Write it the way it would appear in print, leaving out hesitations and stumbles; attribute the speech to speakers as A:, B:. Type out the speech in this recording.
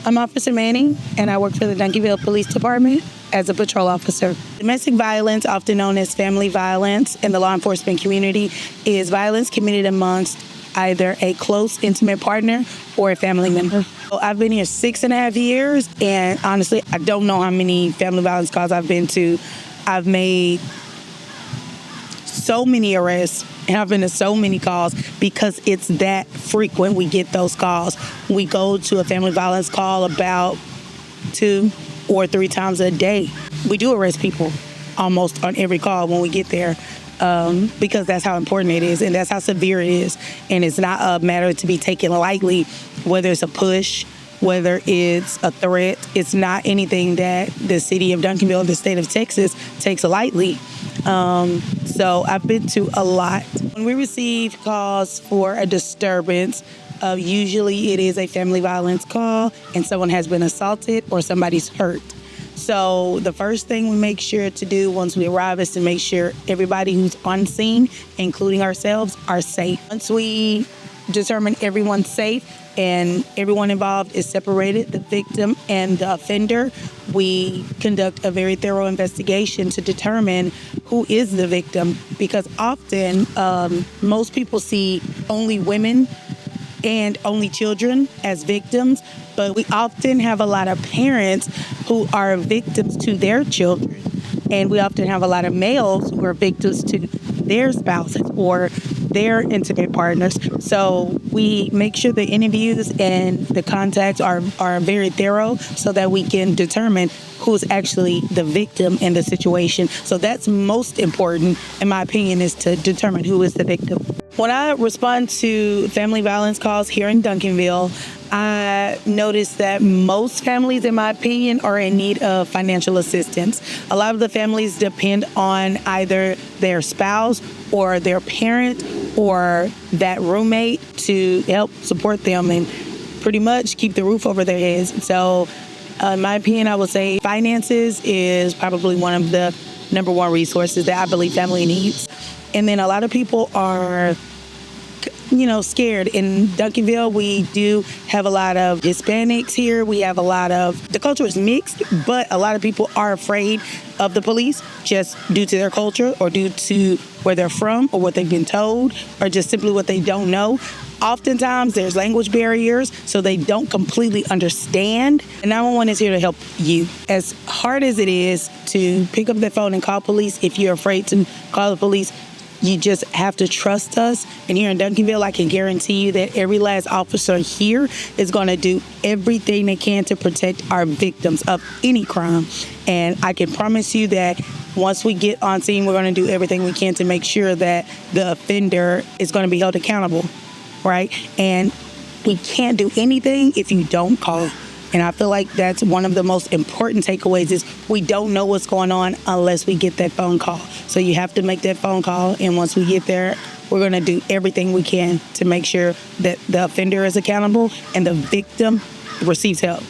A: I'm Officer Manning, and I work for the Duncanville Police Department as a patrol officer. Domestic violence, often known as family violence in the law enforcement community, is violence committed amongst either a close, intimate partner or a family member. I've been here 6.5 years, and honestly, I don't know how many family violence calls I've been to. I've made so many arrests, and I've been to so many calls because it's that frequent we get those calls. We go to a family violence call about 2 or 3 times a day. We do arrest people almost on every call when we get there because that's how important it is and that's how severe it is. And it's not a matter to be taken lightly, whether it's a push, whether it's a threat. It's not anything that the city of Duncanville, the state of Texas, takes lightly. So I've been to a lot. When we receive calls for a disturbance, usually it is a family violence call and someone has been assaulted or somebody's hurt. So the first thing we make sure to do once we arrive is to make sure everybody who's on scene, including ourselves, are safe. Once we determine everyone's safe and everyone involved is separated, the victim and the offender, we conduct a very thorough investigation to determine who is the victim, because often most people see only women and only children as victims, but we often have a lot of parents who are victims to their children, and we often have a lot of males who are victims to their spouses or their intimate partners. So we make sure the interviews and the contacts are very thorough so that we can determine who's actually the victim in the situation. So that's most important, in my opinion, is to determine who is the victim. When I respond to family violence calls here in Duncanville, I notice that most families, in my opinion, are in need of financial assistance. A lot of the families depend on either their spouse or their parent or that roommate to help support them and pretty much keep the roof over their heads. So in my opinion, I would say finances is probably one of the number one resources that I believe family needs. And then a lot of people are scared. In Duncanville, we do have a lot of Hispanics here. We have the culture is mixed, but a lot of people are afraid of the police just due to their culture or due to where they're from or what they've been told or just simply what they don't know. Oftentimes, there's language barriers, so they don't completely understand. And 911 is here to help you. As hard as it is to pick up the phone and call police, if you're afraid to call the police, you just have to trust us. And here in Duncanville, I can guarantee you that every last officer here is going to do everything they can to protect our victims of any crime. And I can promise you that once we get on scene, we're going to do everything we can to make sure that the offender is going to be held accountable, right? And we can't do anything if you don't call. And I feel like that's one of the most important takeaways is we don't know what's going on unless we get that phone call. So you have to make that phone call. And once we get there, we're going to do everything we can to make sure that the offender is accountable and the victim receives help.